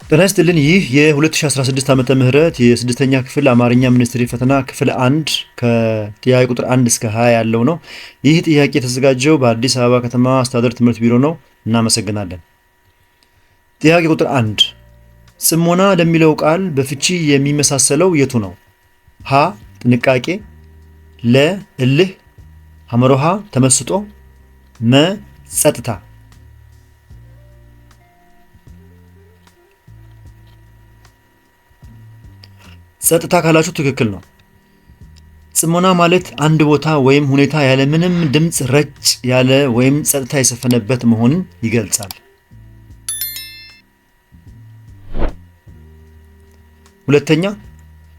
ጤና ይስጥልን። ይህ የ2016 ዓመተ ምህረት የስድስተኛ ክፍል አማርኛ ሚኒስትሪ ፈተና ክፍል 1 ከጥያቄ ቁጥር 1 እስከ 20 ያለው ነው። ይህ ጥያቄ የተዘጋጀው በአዲስ አበባ ከተማ አስተዳደር ትምህርት ቢሮ ነው። እናመሰግናለን። ጥያቄ ቁጥር 1 ጽሞና ለሚለው ቃል በፍቺ የሚመሳሰለው የቱ ነው? ሀ ጥንቃቄ፣ ለ እልህ፣ ሐመሮሃ ተመስጦ፣ መ ጸጥታ። ጸጥታ ካላችሁ ትክክል ነው። ጽሞና ማለት አንድ ቦታ ወይም ሁኔታ ያለምንም ድምፅ ረጭ ያለ ወይም ጸጥታ የሰፈነበት መሆንን ይገልጻል። ሁለተኛ፣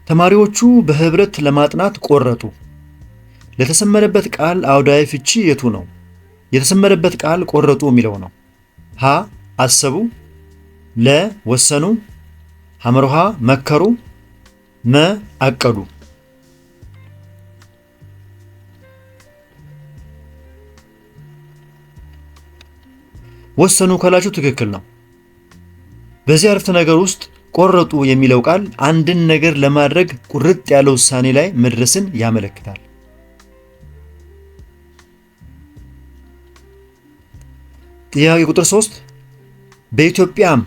ተማሪዎቹ በህብረት ለማጥናት ቆረጡ። ለተሰመረበት ቃል አውዳዊ ፍቺ የቱ ነው? የተሰመረበት ቃል ቆረጡ የሚለው ነው። ሀ አሰቡ፣ ለ ወሰኑ፣ ሐመሮሃ መከሩ፣ መ አቀዱ። ወሰኑ ካላችሁ ትክክል ነው። በዚህ አረፍተ ነገር ውስጥ ቆረጡ የሚለው ቃል አንድን ነገር ለማድረግ ቁርጥ ያለ ውሳኔ ላይ መድረስን ያመለክታል። ጥያቄ ቁጥር 3 በኢትዮጵያም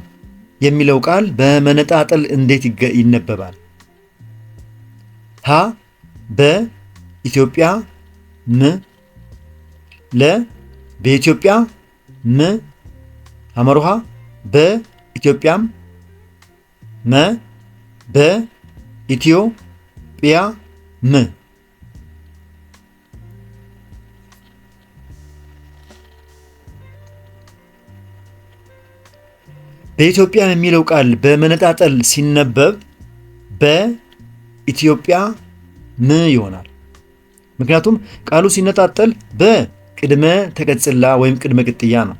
የሚለው ቃል በመነጣጠል እንዴት ይነበባል? ሀ በኢትዮጵያ ም፣ ለ በኢትዮጵያ ም፣ ሐመሮሃ በኢትዮጵያም፣ መ በኢትዮጵያ ም። በኢትዮጵያ የሚለው ቃል በመነጣጠል ሲነበብ በኢትዮጵያ ም ይሆናል። ምክንያቱም ቃሉ ሲነጣጠል በቅድመ ተቀጽላ ወይም ቅድመ ቅጥያ ነው።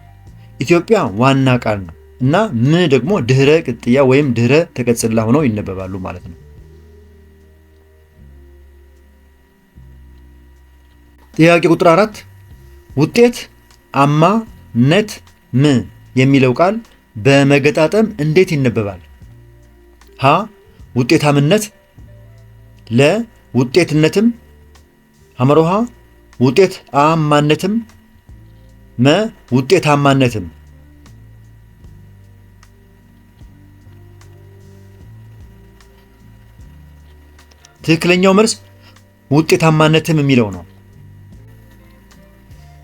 ኢትዮጵያ ዋና ቃል ነው እና ም ደግሞ ድህረ ቅጥያ ወይም ድህረ ተቀጽላ ሆነው ይነበባሉ ማለት ነው። ጥያቄ ቁጥር 4 ውጤት አማ ነት ም የሚለው ቃል በመገጣጠም እንዴት ይነበባል? ሀ ውጤታምነት፣ ለ ውጤትነትም፣ ሐመሮሃ ውጤት አማነትም፣ መ ውጤታማነትም። ትክክለኛው መልስ ውጤታማነትም የሚለው ነው።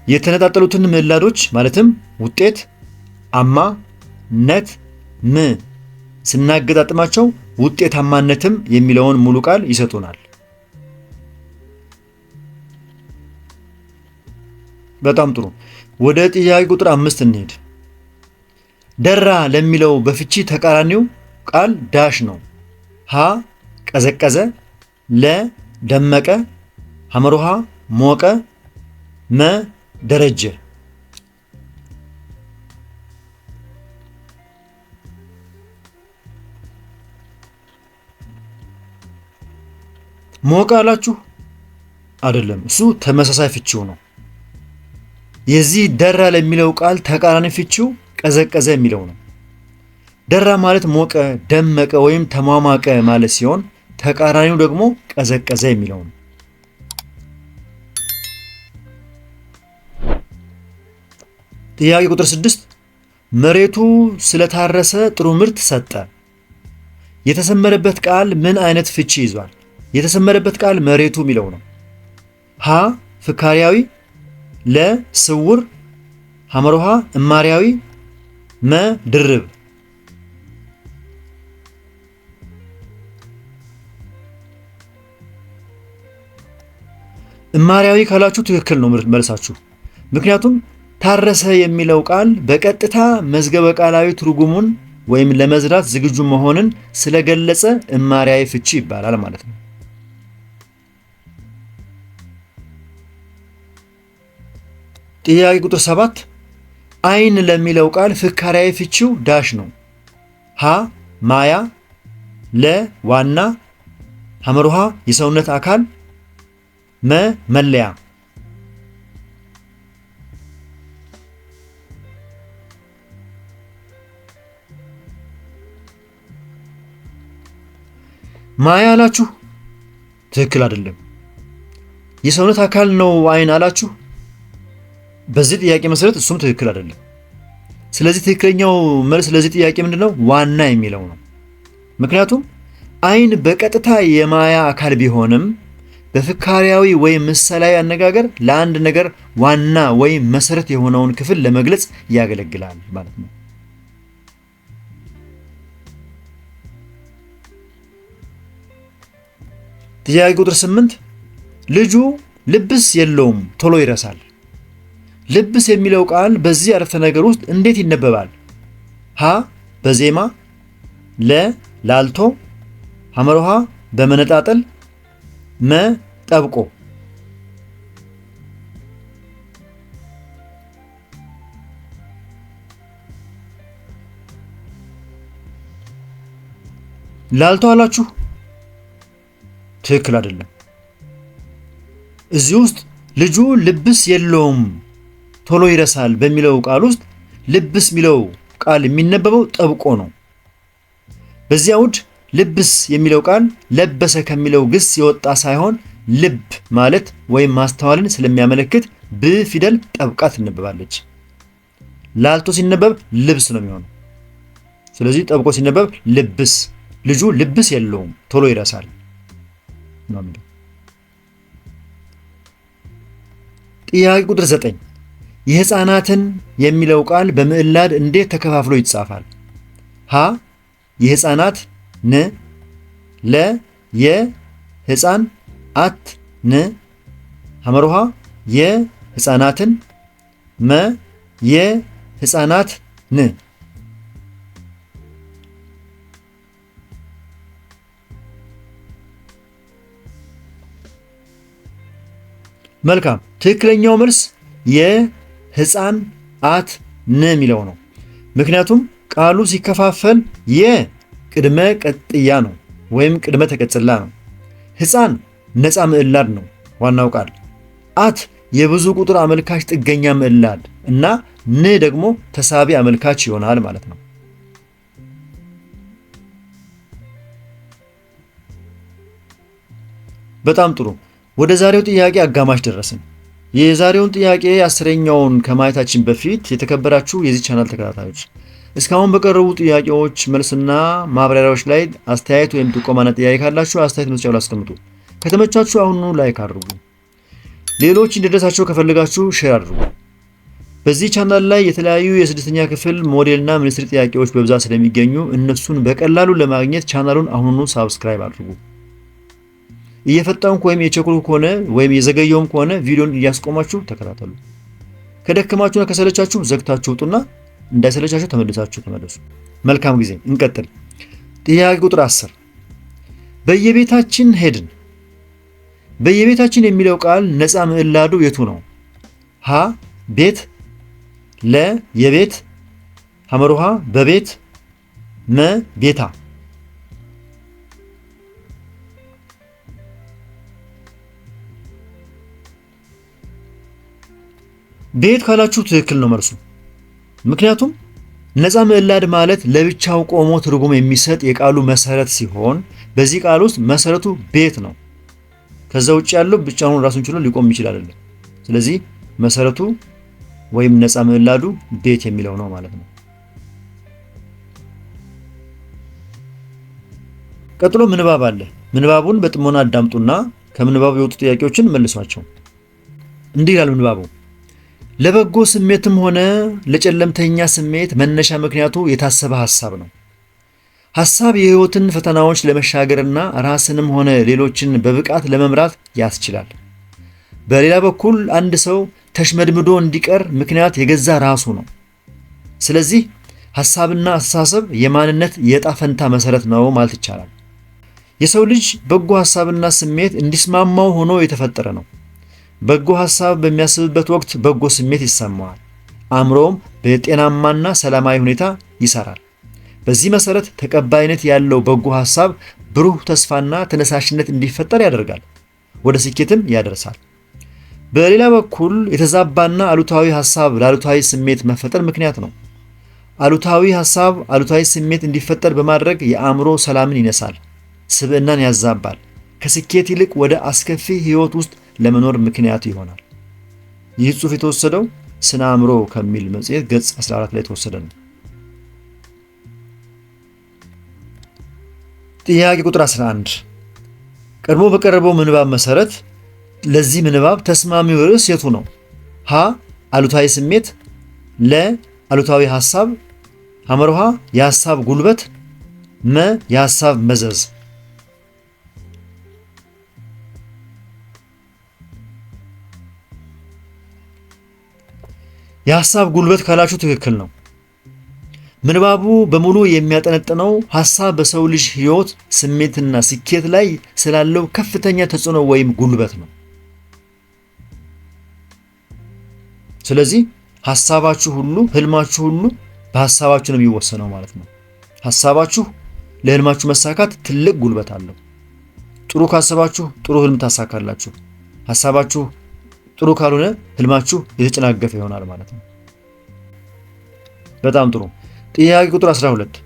የተነጣጠሉትን ምዕላዶች ማለትም ውጤት አማ ነት ም ስናገጣጥማቸው ውጤታማነትም የሚለውን ሙሉ ቃል ይሰጡናል። በጣም ጥሩ። ወደ ጥያቄ ቁጥር 5 እንሄድ። ደራ ለሚለው በፍቺ ተቃራኒው ቃል ዳሽ ነው። ሀ ቀዘቀዘ፣ ለ ደመቀ፣ ሐመሮሃ ሞቀ፣ መ ደረጀ። ሞቀ አላችሁ? አይደለም፣ እሱ ተመሳሳይ ፍቺው ነው። የዚህ ደራ ለሚለው ቃል ተቃራኒ ፍቺው ቀዘቀዘ የሚለው ነው። ደራ ማለት ሞቀ፣ ደመቀ ወይም ተሟሟቀ ማለት ሲሆን ተቃራኒው ደግሞ ቀዘቀዘ የሚለው ነው። ጥያቄ ቁጥር 6 መሬቱ ስለታረሰ ጥሩ ምርት ሰጠ። የተሰመረበት ቃል ምን አይነት ፍቺ ይዟል? የተሰመረበት ቃል መሬቱ የሚለው ነው። ሀ ፍካሪያዊ፣ ለ ስውር፣ ሐመሮሃ እማሪያዊ፣ መ ድርብ። እማሪያዊ ካላችሁ ትክክል ነው መልሳችሁ። ምክንያቱም ታረሰ የሚለው ቃል በቀጥታ መዝገበ ቃላዊ ትርጉሙን ወይም ለመዝራት ዝግጁ መሆንን ስለገለጸ እማሪያዊ ፍቺ ይባላል ማለት ነው። ጥያቄ ቁጥር 7 አይን ለሚለው ቃል ፍካሪያዊ ፍቺው ዳሽ ነው። ሀ ማያ፣ ለ ዋና፣ ሐመሮሃ የሰውነት አካል፣ መ መለያ። ማያ አላችሁ፣ ትክክል አይደለም። የሰውነት አካል ነው አይን አላችሁ፣ በዚህ ጥያቄ መሰረት እሱም ትክክል አይደለም። ስለዚህ ትክክለኛው መልስ ለዚህ ጥያቄ ምንድነው? ዋና የሚለው ነው። ምክንያቱም አይን በቀጥታ የማያ አካል ቢሆንም በፍካሪያዊ ወይም ምሳሌያዊ አነጋገር ለአንድ ነገር ዋና ወይም መሰረት የሆነውን ክፍል ለመግለጽ ያገለግላል ማለት ነው። ጥያቄ ቁጥር 8 ልጁ ልብስ የለውም ቶሎ ይረሳል። ልብስ የሚለው ቃል በዚህ አረፍተ ነገር ውስጥ እንዴት ይነበባል? ሀ በዜማ፣ ለ ላልቶ፣ ሐመርሃ በመነጣጠል፣ መ ጠብቆ። ላልቶ አላችሁ፣ ትክክል አይደለም። እዚህ ውስጥ ልጁ ልብስ የለውም ቶሎ ይረሳል በሚለው ቃል ውስጥ ልብስ የሚለው ቃል የሚነበበው ጠብቆ ነው። በዚህ አውድ ልብስ የሚለው ቃል ለበሰ ከሚለው ግስ የወጣ ሳይሆን ልብ ማለት ወይም ማስተዋልን ስለሚያመለክት ብ ፊደል ጠብቃ ትነበባለች። ላልቶ ሲነበብ ልብስ ነው የሚሆነው። ስለዚህ ጠብቆ ሲነበብ ልብስ፣ ልጁ ልብስ የለውም ቶሎ ይረሳል ነው የሚለው። ጥያቄ ቁጥር 9 የህፃናትን የሚለው ቃል በምዕላድ እንዴት ተከፋፍሎ ይጻፋል? ሀ የህፃናት ን፣ ለ የህፃን አት ን፣ ሐመርሃ የህፃናትን፣ መ የህፃናት ን። መልካም። ትክክለኛው መልስ የህፃን አት ን የሚለው ነው። ምክንያቱም ቃሉ ሲከፋፈል የቅድመ ቀጥያ ነው ወይም ቅድመ ተቀጽላ ነው። ህፃን ነፃ ምዕላድ ነው ዋናው ቃል። አት የብዙ ቁጥር አመልካች ጥገኛ ምዕላድ እና ን ደግሞ ተሳቢ አመልካች ይሆናል ማለት ነው። በጣም ጥሩ። ወደ ዛሬው ጥያቄ አጋማሽ ደረስን። የዛሬውን ጥያቄ 10ኛውን ከማየታችን በፊት የተከበራችሁ የዚህ ቻናል ተከታታዮች እስካሁን በቀረቡ ጥያቄዎች መልስና ማብራሪያዎች ላይ አስተያየት ወይም ጥቆማና ጥያቄ ካላችሁ አስተያየት መስጫው ላይ አስቀምጡ። ከተመቻችሁ አሁኑ ላይክ አድርጉ። ሌሎች እንዲደርሳቸው ከፈለጋችሁ ሼር አድርጉ። በዚህ ቻናል ላይ የተለያዩ የስድስተኛ ክፍል ሞዴልና ሚኒስትሪ ጥያቄዎች በብዛት ስለሚገኙ እነሱን በቀላሉ ለማግኘት ቻናሉን አሁኑኑ ሳብስክራይብ አድርጉ። እየፈጠንኩ ወይም የቸኮልኩ ከሆነ ወይም የዘገየውም ከሆነ ቪዲዮን እያስቆማችሁ ተከታተሉ። ከደከማችሁና ከሰለቻችሁ ዘግታችሁ ውጡና እንዳይሰለቻችሁ ተመለሱ። መልካም ጊዜ። እንቀጥል። ጥያቄ ቁጥር 10 በየቤታችን ሄድን። በየቤታችን የሚለው ቃል ነፃ ምዕላዱ የቱ ነው? ሀ ቤት፣ ለ የቤት፣ ሐመርሃ በቤት፣ መ ቤታ። ቤት ካላችሁ ትክክል ነው መልሱ። ምክንያቱም ነፃ ምዕላድ ማለት ለብቻው ቆሞ ትርጉም የሚሰጥ የቃሉ መሰረት ሲሆን በዚህ ቃል ውስጥ መሰረቱ ቤት ነው። ከዛ ውጭ ያለው ብቻውን ራሱን ችሎ ሊቆም ይችላል አይደል? ስለዚህ መሰረቱ ወይም ነፃ ምዕላዱ ቤት የሚለው ነው ማለት ነው። ቀጥሎ ምንባብ አለ። ምንባቡን በጥሞና አዳምጡና ከምንባቡ የወጡ ጥያቄዎችን መልሷቸው። እንዲህ ይላል ምንባቡ። ለበጎ ስሜትም ሆነ ለጨለምተኛ ስሜት መነሻ ምክንያቱ የታሰበ ሐሳብ ነው። ሐሳብ የህይወትን ፈተናዎች ለመሻገርና ራስንም ሆነ ሌሎችን በብቃት ለመምራት ያስችላል። በሌላ በኩል አንድ ሰው ተሽመድምዶ እንዲቀር ምክንያት የገዛ ራሱ ነው። ስለዚህ ሐሳብና አስተሳሰብ የማንነት የዕጣ ፈንታ መሰረት ነው ማለት ይቻላል። የሰው ልጅ በጎ ሐሳብና ስሜት እንዲስማማው ሆኖ የተፈጠረ ነው። በጎ ሐሳብ በሚያስብበት ወቅት በጎ ስሜት ይሰማዋል። አእምሮውም በጤናማና ሰላማዊ ሁኔታ ይሰራል። በዚህ መሰረት ተቀባይነት ያለው በጎ ሐሳብ ብሩህ ተስፋና ተነሳሽነት እንዲፈጠር ያደርጋል፣ ወደ ስኬትም ያደርሳል። በሌላ በኩል የተዛባና አሉታዊ ሐሳብ ለአሉታዊ ስሜት መፈጠር ምክንያት ነው። አሉታዊ ሐሳብ አሉታዊ ስሜት እንዲፈጠር በማድረግ የአእምሮ ሰላምን ይነሳል። ስብዕናን ያዛባል፣ ከስኬት ይልቅ ወደ አስከፊ ህይወት ውስጥ ለመኖር ምክንያት ይሆናል። ይህ ጽሑፍ የተወሰደው ስነ አእምሮ ከሚል መጽሔት ገጽ 14 ላይ የተወሰደ ነው። ጥያቄ ቁጥር 11 ቀድሞ በቀረበው ምንባብ መሰረት ለዚህ ምንባብ ተስማሚው ርዕስ የቱ ነው? ሀ አሉታዊ ስሜት፣ ለ አሉታዊ ሐሳብ፣ ሐመርሃ የሐሳብ ጉልበት፣ መ የሐሳብ መዘዝ። የሐሳብ ጉልበት ካላችሁ ትክክል ነው። ምንባቡ በሙሉ የሚያጠነጥነው ሐሳብ በሰው ልጅ ህይወት፣ ስሜትና ስኬት ላይ ስላለው ከፍተኛ ተጽዕኖ ወይም ጉልበት ነው። ስለዚህ ሐሳባችሁ ሁሉ፣ ህልማችሁ ሁሉ በሐሳባችሁ ነው የሚወሰነው ማለት ነው። ሐሳባችሁ ለህልማችሁ መሳካት ትልቅ ጉልበት አለው። ጥሩ ካሰባችሁ ጥሩ ህልም ታሳካላችሁ። ሐሳባችሁ ጥሩ ካልሆነ ህልማችሁ የተጨናገፈ ይሆናል ማለት ነው። በጣም ጥሩ። ጥያቄ ቁጥር 12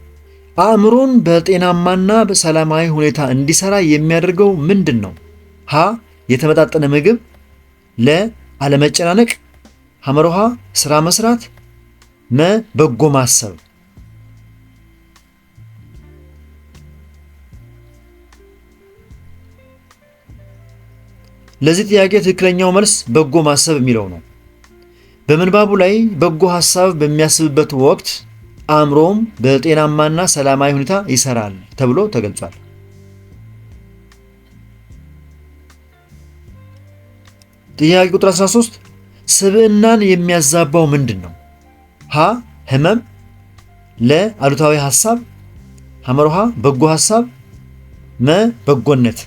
አእምሮን በጤናማና በሰላማዊ ሁኔታ እንዲሰራ የሚያደርገው ምንድን ነው? ሀ የተመጣጠነ ምግብ፣ ለ አለመጨናነቅ፣ ሐመርሃ ስራ መስራት፣ መ በጎ ማሰብ። ለዚህ ጥያቄ ትክክለኛው መልስ በጎ ማሰብ የሚለው ነው። በምንባቡ ላይ በጎ ሐሳብ በሚያስብበት ወቅት አእምሮም በጤናማና ሰላማዊ ሁኔታ ይሰራል ተብሎ ተገልጿል። ጥያቄ ቁጥር 13 ስብዕናን የሚያዛባው ምንድን ነው? ሀ ህመም፣ ለ አሉታዊ ሐሳብ፣ ሐመርሃ በጎ ሐሳብ፣ መ በጎነት።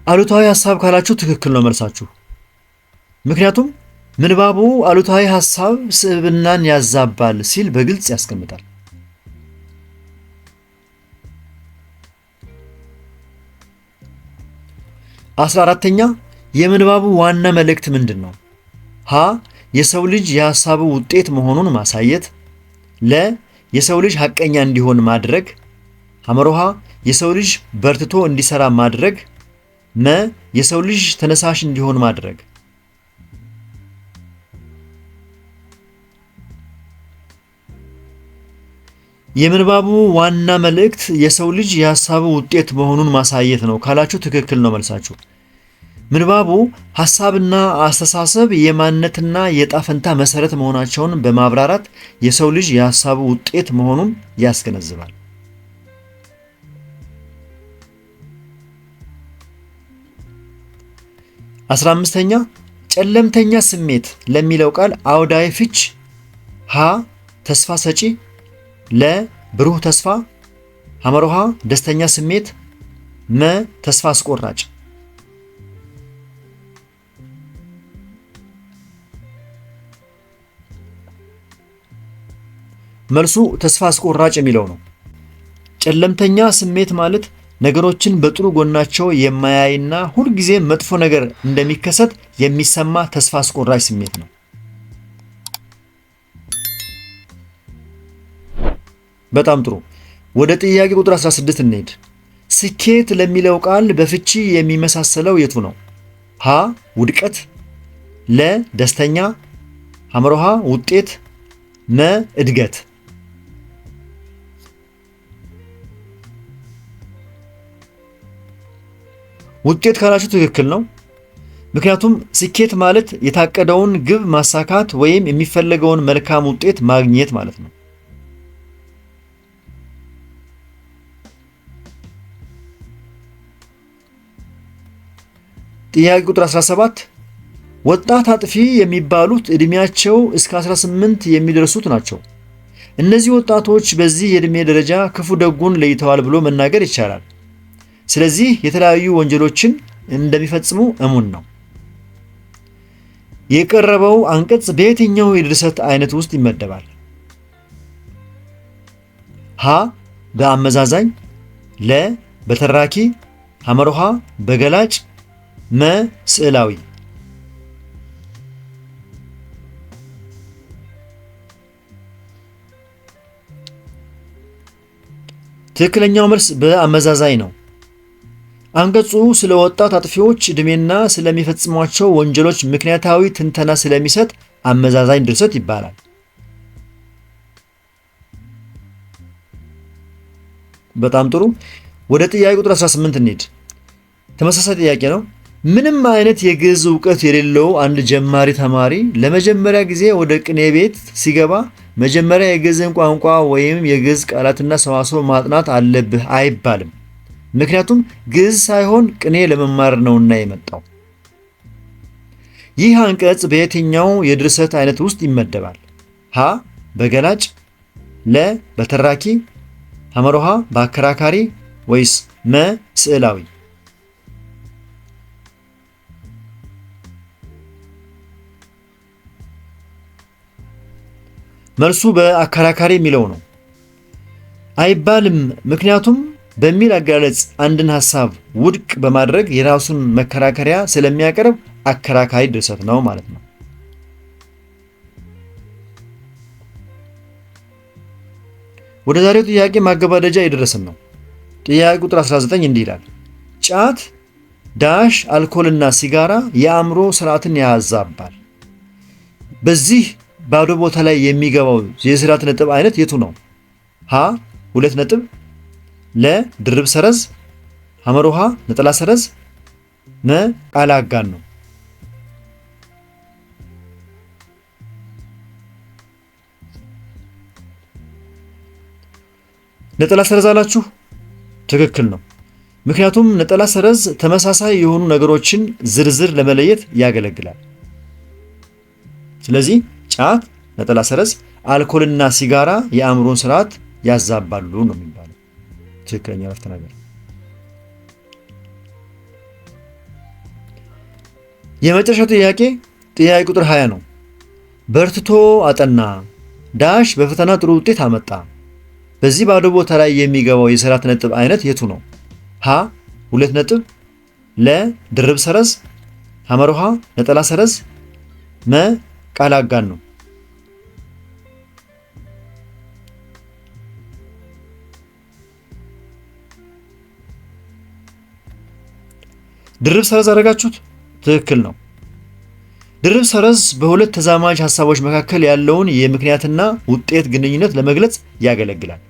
አሉታዊ ሐሳብ ካላችሁ ትክክል ነው መልሳችሁ። ምክንያቱም ምንባቡ አሉታዊ ሐሳብ ስብዕናን ያዛባል ሲል በግልጽ ያስቀምጣል። 14ኛ የምንባቡ ዋና መልእክት ምንድን ነው? ሀ የሰው ልጅ የሐሳቡ ውጤት መሆኑን ማሳየት፣ ለ የሰው ልጅ ሐቀኛ እንዲሆን ማድረግ፣ ሐመርሃ የሰው ልጅ በርትቶ እንዲሰራ ማድረግ፣ መ የሰው ልጅ ተነሳሽ እንዲሆን ማድረግ። የምንባቡ ዋና መልእክት የሰው ልጅ የሐሳቡ ውጤት መሆኑን ማሳየት ነው ካላችሁ ትክክል ነው መልሳችሁ። ምንባቡ ሐሳብና አስተሳሰብ የማንነትና የጣፈንታ መሰረት መሆናቸውን በማብራራት የሰው ልጅ የሐሳቡ ውጤት መሆኑን ያስገነዝባል። 15ኛ ጨለምተኛ ስሜት ለሚለው ቃል አውዳዊ ፍች ሀ ተስፋ ሰጪ፣ ለ ብሩህ ተስፋ፣ ሐመርሃ ደስተኛ ስሜት፣ መ ተስፋ አስቆራጭ። መልሱ ተስፋ አስቆራጭ የሚለው ነው። ጨለምተኛ ስሜት ማለት ነገሮችን በጥሩ ጎናቸው የማያይና ሁልጊዜ መጥፎ ነገር እንደሚከሰት የሚሰማ ተስፋ አስቆራጭ ስሜት ነው። በጣም ጥሩ። ወደ ጥያቄ ቁጥር 16 እንሄድ። ስኬት ለሚለው ቃል በፍቺ የሚመሳሰለው የቱ ነው? ሀ ውድቀት፣ ለ ደስተኛ፣ ሐመርሃ ውጤት፣ መ እድገት። ውጤት ካላችሁ ትክክል ነው። ምክንያቱም ስኬት ማለት የታቀደውን ግብ ማሳካት ወይም የሚፈለገውን መልካም ውጤት ማግኘት ማለት ነው። ጥያቄ ቁጥር 17 ወጣት አጥፊ የሚባሉት ዕድሜያቸው እስከ 18 የሚደርሱት ናቸው። እነዚህ ወጣቶች በዚህ የዕድሜ ደረጃ ክፉ ደጉን ለይተዋል ብሎ መናገር ይቻላል። ስለዚህ የተለያዩ ወንጀሎችን እንደሚፈጽሙ እሙን ነው። የቀረበው አንቀጽ በየትኛው የድርሰት አይነት ውስጥ ይመደባል? ሀ በአመዛዛኝ፣ ለ በተራኪ፣ ሐመርሃ በገላጭ፣ መ ስዕላዊ። ትክክለኛው መልስ በአመዛዛኝ ነው። አንቀጹ ስለ ወጣት አጥፊዎች ዕድሜና ስለሚፈጽሟቸው ወንጀሎች ምክንያታዊ ትንተና ስለሚሰጥ አመዛዛኝ ድርሰት ይባላል። በጣም ጥሩ። ወደ ጥያቄ ቁጥር 18 እንሂድ። ተመሳሳይ ጥያቄ ነው። ምንም አይነት የግዕዝ እውቀት የሌለው አንድ ጀማሪ ተማሪ ለመጀመሪያ ጊዜ ወደ ቅኔ ቤት ሲገባ መጀመሪያ የግዕዝን ቋንቋ ወይም የግዕዝ ቃላትና ሰዋስው ማጥናት አለብህ አይባልም። ምክንያቱም ግዕዝ ሳይሆን ቅኔ ለመማር ነውና የመጣው። ይህ አንቀጽ በየትኛው የድርሰት አይነት ውስጥ ይመደባል? ሀ በገላጭ፣ ለ በተራኪ፣ ሐመሮሃ በአከራካሪ ወይስ መ ስዕላዊ? መልሱ በአከራካሪ የሚለው ነው። አይባልም ምክንያቱም በሚል አገላለጽ አንድን ሐሳብ ውድቅ በማድረግ የራሱን መከራከሪያ ስለሚያቀርብ አከራካሪ ድርሰት ነው ማለት ነው። ወደ ዛሬው ጥያቄ ማገባደጃ የደረስን ነው። ጥያቄ ቁጥር 19 እንዲህ ይላል። ጫት ዳሽ አልኮልና ሲጋራ የአእምሮ ስርዓትን ያዛባል። በዚህ ባዶ ቦታ ላይ የሚገባው የስርዓት ነጥብ አይነት የቱ ነው? ሀ ሁለት ነጥብ፣ ለ ድርብ ሰረዝ፣ ሐመሮሃ ነጠላ ሰረዝ፣ መ ቃል አጋን ነው። ነጠላ ሰረዝ አላችሁ? ትክክል ነው። ምክንያቱም ነጠላ ሰረዝ ተመሳሳይ የሆኑ ነገሮችን ዝርዝር ለመለየት ያገለግላል። ስለዚህ ጫት ነጠላ ሰረዝ፣ አልኮልና ሲጋራ የአእምሮን ስርዓት ያዛባሉ ነው የሚባለው። ትክክለኛ አረፍተ ነገር። የመጨረሻው ጥያቄ ጥያቄ ቁጥር 20 ነው። በርትቶ አጠና ዳሽ በፈተና ጥሩ ውጤት አመጣ። በዚህ ባዶ ቦታ ላይ የሚገባው የስርዓት ነጥብ አይነት የቱ ነው? ሀ ሁለት ነጥብ፣ ለ ድርብ ሰረዝ፣ ሐመሮሃ ነጠላ ሰረዝ፣ መ ቃል አጋን ነው። ድርብ ሰረዝ አደረጋችሁት? ትክክል ነው። ድርብ ሰረዝ በሁለት ተዛማጅ ሐሳቦች መካከል ያለውን የምክንያትና ውጤት ግንኙነት ለመግለጽ ያገለግላል።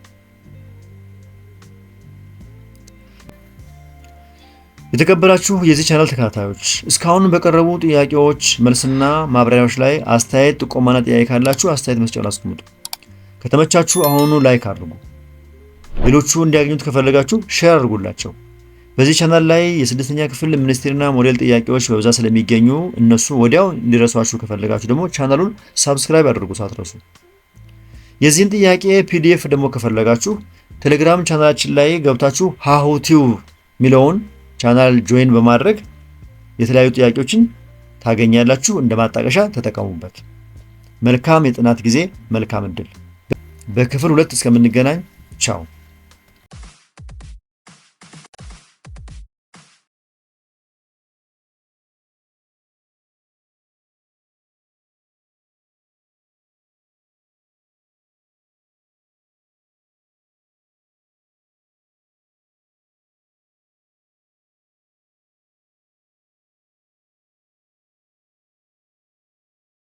የተከበራችሁ የዚህ ቻናል ተከታታዮች እስካሁን በቀረቡ ጥያቄዎች መልስና ማብራሪያዎች ላይ አስተያየት፣ ጥቆማና ጥያቄ ካላችሁ አስተያየት መስጫውን አስቀምጡ። ከተመቻችሁ አሁኑ ላይክ አድርጉ። ሌሎቹ እንዲያገኙት ከፈለጋችሁ ሼር አድርጉላቸው። በዚህ ቻናል ላይ የስድስተኛ ክፍል ሚኒስትሪና ሞዴል ጥያቄዎች በብዛት ስለሚገኙ እነሱ ወዲያው እንዲደርሷችሁ ከፈለጋችሁ ደግሞ ቻናሉን ሰብስክራይብ አድርጉ ሳትረሱ። የዚህን ጥያቄ ፒዲኤፍ ደግሞ ከፈለጋችሁ ቴሌግራም ቻናላችን ላይ ገብታችሁ ሃሁ ቲዩብ ሚለውን ቻናል ጆይን በማድረግ የተለያዩ ጥያቄዎችን ታገኛላችሁ። እንደ ማጣቀሻ ተጠቀሙበት። መልካም የጥናት ጊዜ፣ መልካም እድል። በክፍል 2 እስከምንገናኝ ቻው።